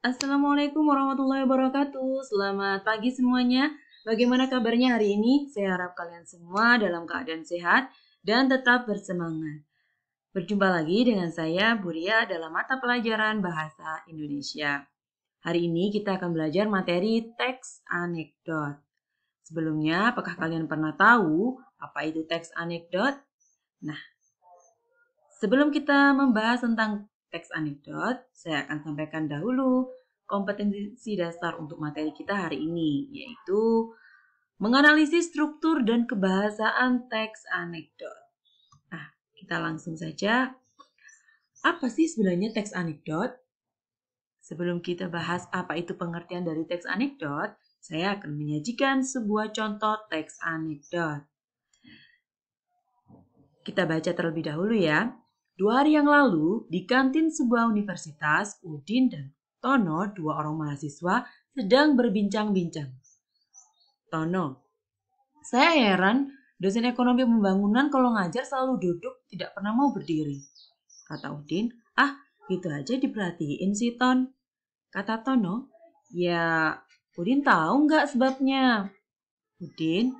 Assalamualaikum warahmatullahi wabarakatuh. Selamat pagi semuanya. Bagaimana kabarnya hari ini? Saya harap kalian semua dalam keadaan sehat dan tetap bersemangat. Berjumpa lagi dengan saya, Buria, dalam mata pelajaran Bahasa Indonesia. Hari ini kita akan belajar materi teks anekdot. Sebelumnya, apakah kalian pernah tahu apa itu teks anekdot? Nah, sebelum kita membahas tentang teks anekdot, saya akan sampaikan dahulu kompetensi dasar untuk materi kita hari ini, yaitu menganalisis struktur dan kebahasaan teks anekdot. Nah, kita langsung saja. Apa sih sebenarnya teks anekdot? Sebelum kita bahas apa itu pengertian dari teks anekdot, saya akan menyajikan sebuah contoh teks anekdot. Kita baca terlebih dahulu ya. 2 hari yang lalu, di kantin sebuah universitas, Udin dan Tono, 2 orang mahasiswa, sedang berbincang-bincang. Tono, saya heran, dosen ekonomi pembangunan kalau ngajar selalu duduk, tidak pernah mau berdiri. Kata Udin, gitu aja diperhatiin sih Ton. Kata Tono, ya Udin tahu nggak sebabnya? Udin,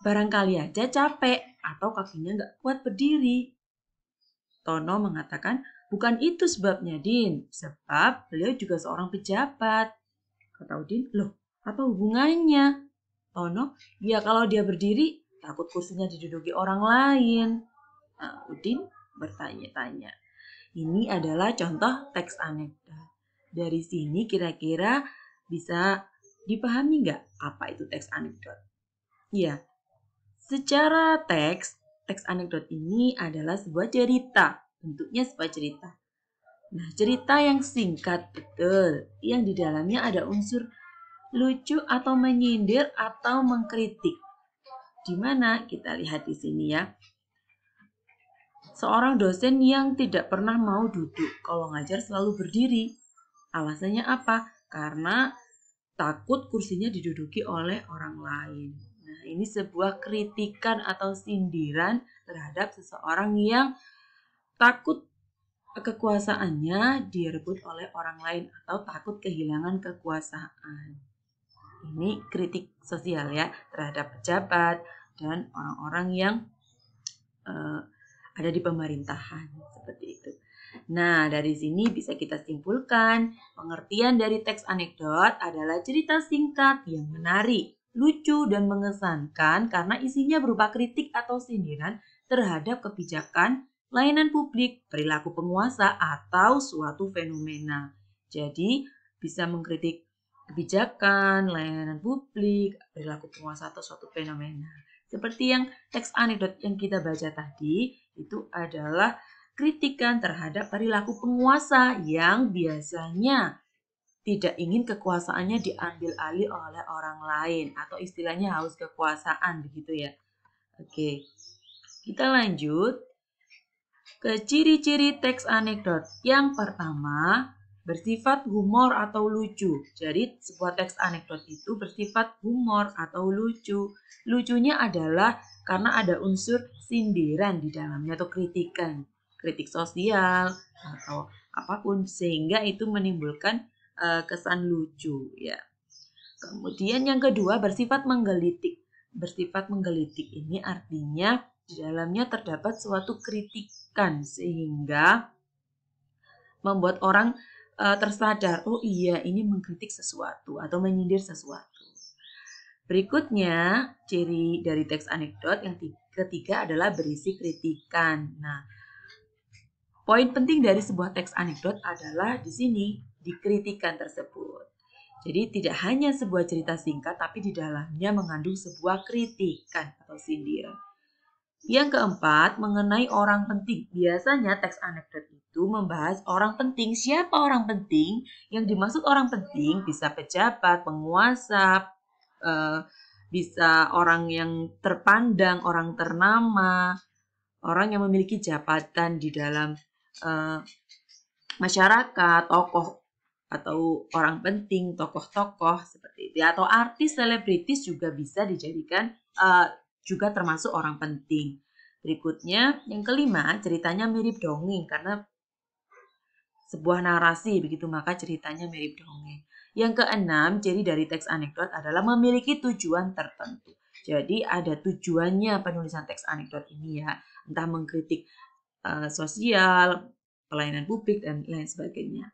barangkali aja capek atau kakinya nggak kuat berdiri. Tono mengatakan, bukan itu sebabnya, Din. Sebab beliau juga seorang pejabat. Kata Udin, loh, apa hubungannya? Tono, ya kalau dia berdiri, takut kursinya diduduki orang lain. Nah, Udin bertanya-tanya. Ini adalah contoh teks anekdot. Dari sini kira-kira bisa dipahami nggak apa itu teks anekdot? Iya, secara teks anekdot ini adalah sebuah cerita. Bentuknya sebuah cerita. Nah, cerita yang singkat betul, yang di dalamnya ada unsur lucu atau menyindir atau mengkritik. Di mana kita lihat di sini ya. Seorang dosen yang tidak pernah mau duduk, kalau ngajar selalu berdiri. Alasannya apa? Karena takut kursinya diduduki oleh orang lain. Nah, ini sebuah kritikan atau sindiran terhadap seseorang yang takut kekuasaannya direbut oleh orang lain atau takut kehilangan kekuasaan. Ini kritik sosial ya terhadap pejabat dan orang-orang yang ada di pemerintahan seperti itu. Nah, dari sini bisa kita simpulkan pengertian dari teks anekdot adalah cerita singkat yang menarik, lucu dan mengesankan karena isinya berupa kritik atau sindiran terhadap kebijakan, layanan publik, perilaku penguasa, atau suatu fenomena. Jadi, bisa mengkritik kebijakan, layanan publik, perilaku penguasa, atau suatu fenomena. Seperti yang teks anekdot yang kita baca tadi, itu adalah kritikan terhadap perilaku penguasa yang biasanya tidak ingin kekuasaannya diambil alih oleh orang lain atau istilahnya haus kekuasaan begitu ya. Oke, kita lanjut ke ciri-ciri teks anekdot. Yang pertama, bersifat humor atau lucu. Jadi sebuah teks anekdot itu bersifat humor atau lucu. Lucunya adalah karena ada unsur sindiran di dalamnya atau kritikan, kritik sosial atau apapun sehingga itu menimbulkan kesan lucu ya. Kemudian yang kedua bersifat menggelitik. Bersifat menggelitik ini artinya di dalamnya terdapat suatu kritikan sehingga membuat orang tersadar, oh iya ini mengkritik sesuatu atau menyindir sesuatu. Berikutnya, ciri dari teks anekdot yang ketiga adalah berisi kritikan. Nah, poin penting dari sebuah teks anekdot adalah di sini, di kritikan tersebut. Jadi tidak hanya sebuah cerita singkat, tapi di dalamnya mengandung sebuah kritikan atau sindiran. Yang keempat, mengenai orang penting. Biasanya teks anekdot itu membahas orang penting. Siapa orang penting? Yang dimaksud orang penting bisa pejabat, penguasa, bisa orang yang terpandang, orang ternama, orang yang memiliki jabatan di dalam masyarakat, tokoh atau orang penting, tokoh-tokoh seperti itu, atau artis, selebritis juga bisa dijadikan juga termasuk orang penting. Berikutnya, yang kelima, ceritanya mirip dongeng karena sebuah narasi begitu, maka ceritanya mirip dongeng. Yang keenam, ciri dari teks anekdot adalah memiliki tujuan tertentu. Jadi ada tujuannya penulisan teks anekdot ini ya, entah mengkritik sosial, pelayanan publik, dan lain sebagainya.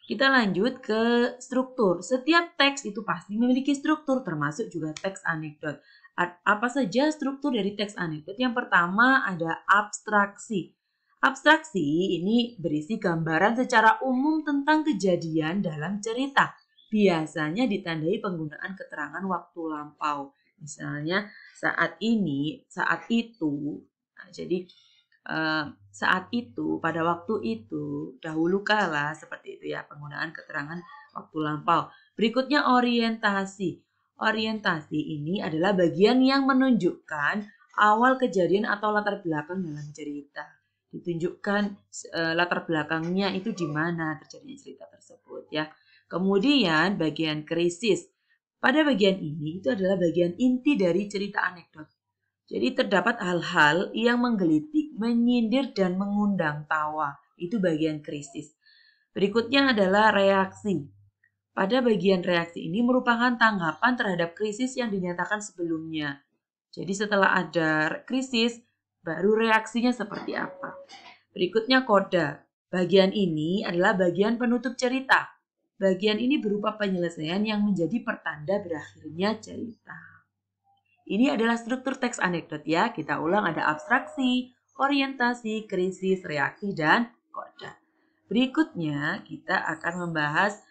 Kita lanjut ke struktur. Setiap teks itu pasti memiliki struktur, termasuk juga teks anekdot. Apa saja struktur dari teks anekdot? Yang pertama ada abstraksi. Abstraksi ini berisi gambaran secara umum tentang kejadian dalam cerita. Biasanya ditandai penggunaan keterangan waktu lampau. Misalnya saat ini, saat itu. Nah, jadi saat itu, pada waktu itu, dahulu kala, seperti itu ya, penggunaan keterangan waktu lampau. Berikutnya orientasi. Orientasi ini adalah bagian yang menunjukkan awal kejadian atau latar belakang dalam cerita. Ditunjukkan latar belakangnya itu di mana terjadinya cerita tersebut ya. Kemudian bagian krisis. Pada bagian ini itu adalah bagian inti dari cerita anekdot. Jadi terdapat hal-hal yang menggelitik, menyindir, dan mengundang tawa. Itu bagian krisis. Berikutnya adalah reaksi. Pada bagian reaksi ini merupakan tanggapan terhadap krisis yang dinyatakan sebelumnya. Jadi setelah ada krisis, baru reaksinya seperti apa. Berikutnya koda. Bagian ini adalah bagian penutup cerita. Bagian ini berupa penyelesaian yang menjadi pertanda berakhirnya cerita. Ini adalah struktur teks anekdot ya. Kita ulang, ada abstraksi, orientasi, krisis, reaksi, dan koda. Berikutnya kita akan membahas,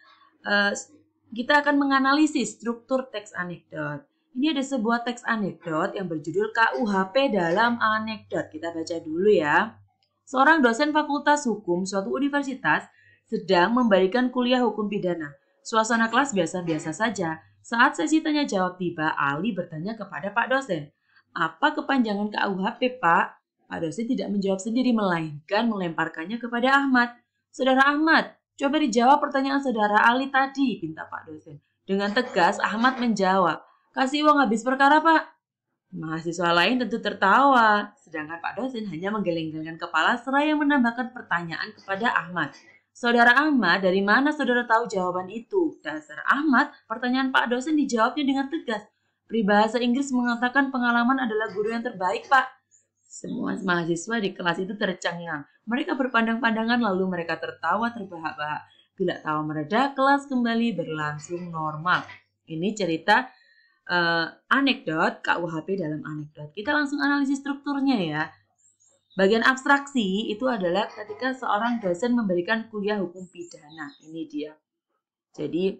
kita akan menganalisis struktur teks anekdot. Ini ada sebuah teks anekdot yang berjudul KUHP dalam anekdot. Kita baca dulu ya. Seorang dosen fakultas hukum suatu universitas sedang memberikan kuliah hukum pidana. Suasana kelas biasa-biasa saja. Saat sesi tanya jawab tiba, Ali bertanya kepada Pak dosen, "Apa kepanjangan KUHP, Pak?" Pak dosen tidak menjawab sendiri, melainkan melemparkannya kepada Ahmad. "Saudara Ahmad, coba dijawab pertanyaan saudara Ali tadi," pinta Pak dosen. Dengan tegas, Ahmad menjawab, "Kasih uang habis perkara, Pak." Mahasiswa lain tentu tertawa, sedangkan Pak dosen hanya menggeleng-gelengkan kepala seraya menambahkan pertanyaan kepada Ahmad. "Saudara Ahmad, dari mana saudara tahu jawaban itu?" Dasar Ahmad, pertanyaan Pak dosen dijawabnya dengan tegas. "Peribahasa Inggris mengatakan pengalaman adalah guru yang terbaik, Pak." Semua mahasiswa di kelas itu tercengang. Mereka berpandang-pandangan lalu mereka tertawa terbahak-bahak. Bila tawa mereda, kelas kembali berlangsung normal. Ini cerita anekdot KUHP dalam anekdot. Kita langsung analisis strukturnya ya. Bagian abstraksi itu adalah ketika seorang dosen memberikan kuliah hukum pidana. Ini dia. Jadi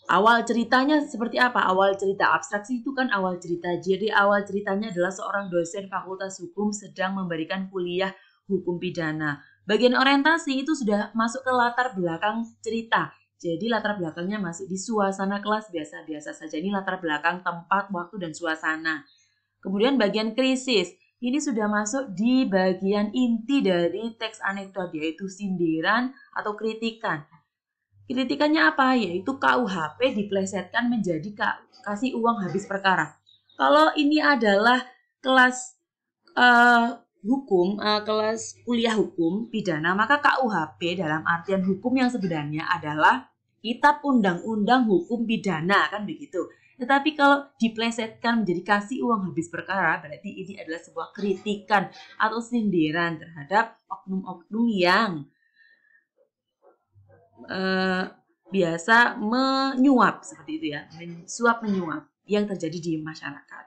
awal ceritanya seperti apa? Awal cerita abstraksi itu kan awal cerita. Jadi awal ceritanya adalah seorang dosen fakultas hukum sedang memberikan kuliah hukum pidana. Bagian orientasi itu sudah masuk ke latar belakang cerita. Jadi latar belakangnya masuk di suasana kelas biasa-biasa saja. Ini latar belakang tempat, waktu, dan suasana. Kemudian bagian krisis, ini sudah masuk di bagian inti dari teks anekdot, yaitu sindiran atau kritikan. Kritikannya apa? Yaitu KUHP diplesetkan menjadi kasih uang habis perkara. Kalau ini adalah kelas kelas kuliah hukum pidana, maka KUHP dalam artian hukum yang sebenarnya adalah Kitab Undang-Undang Hukum Pidana, kan begitu. Tetapi kalau diplesetkan menjadi kasih uang habis perkara, berarti ini adalah sebuah kritikan atau sindiran terhadap oknum-oknum yang biasa menyuap, seperti itu ya, suap-menyuap yang terjadi di masyarakat.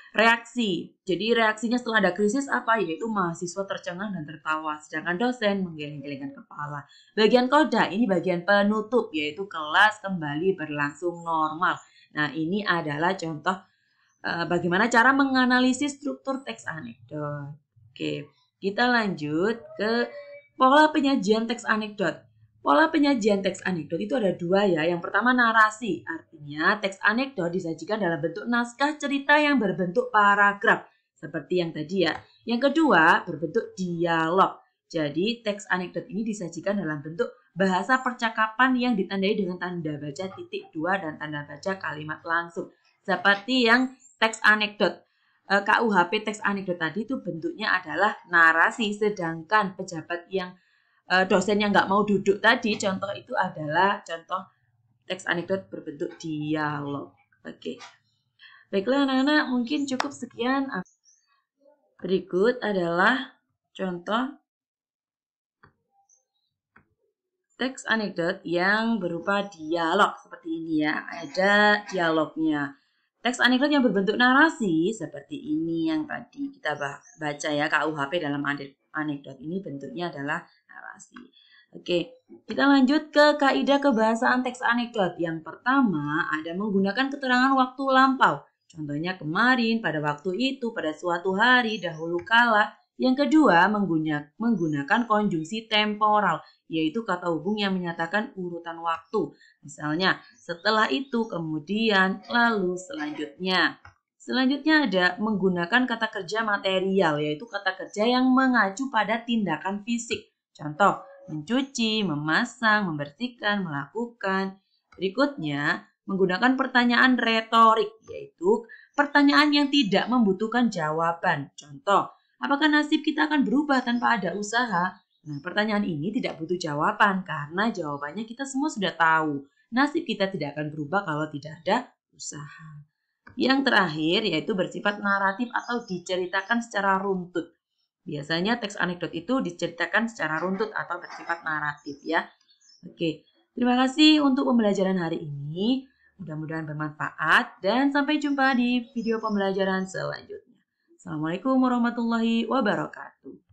Reaksi, jadi reaksinya setelah ada krisis apa? Yaitu mahasiswa tercengang dan tertawa, sedangkan dosen menggeleng-gelengkan kepala. Bagian koda, ini bagian penutup, yaitu kelas kembali berlangsung normal. Nah, ini adalah contoh bagaimana cara menganalisis struktur teks anekdot. Oke, kita lanjut ke pola penyajian teks anekdot. Pola penyajian teks anekdot itu ada dua ya. Yang pertama narasi, artinya teks anekdot disajikan dalam bentuk naskah cerita yang berbentuk paragraf, seperti yang tadi ya. Yang kedua berbentuk dialog. Jadi teks anekdot ini disajikan dalam bentuk bahasa percakapan yang ditandai dengan tanda baca titik 2 dan tanda baca kalimat langsung. Seperti yang teks anekdot KUHP teks anekdot tadi itu bentuknya adalah narasi, sedangkan pejabat yang dosen yang nggak mau duduk tadi, contoh itu adalah contoh teks anekdot berbentuk dialog. Oke. Baiklah anak-anak, mungkin cukup sekian. Berikut adalah contoh teks anekdot yang berupa dialog seperti ini ya. Ada dialognya. Teks anekdot yang berbentuk narasi seperti ini yang tadi kita baca ya, KUHP dalam anekdot ini bentuknya adalah narasi. Oke, kita lanjut ke kaidah kebahasaan teks anekdot. Yang pertama ada menggunakan keterangan waktu lampau. Contohnya kemarin, pada waktu itu, pada suatu hari, dahulu kala. Yang kedua menggunakan konjungsi temporal, yaitu kata hubung yang menyatakan urutan waktu. Misalnya, setelah itu, kemudian, lalu, selanjutnya. Selanjutnya ada menggunakan kata kerja material, yaitu kata kerja yang mengacu pada tindakan fisik. Contoh, mencuci, memasang, membersihkan, melakukan. Berikutnya, menggunakan pertanyaan retorik, yaitu pertanyaan yang tidak membutuhkan jawaban. Contoh, apakah nasib kita akan berubah tanpa ada usaha? Nah, pertanyaan ini tidak butuh jawaban karena jawabannya kita semua sudah tahu. Nasib kita tidak akan berubah kalau tidak ada usaha. Yang terakhir yaitu bersifat naratif atau diceritakan secara runtut. Biasanya teks anekdot itu diceritakan secara runtut atau bersifat naratif ya. Oke, terima kasih untuk pembelajaran hari ini. Mudah-mudahan bermanfaat dan sampai jumpa di video pembelajaran selanjutnya. Assalamualaikum warahmatullahi wabarakatuh.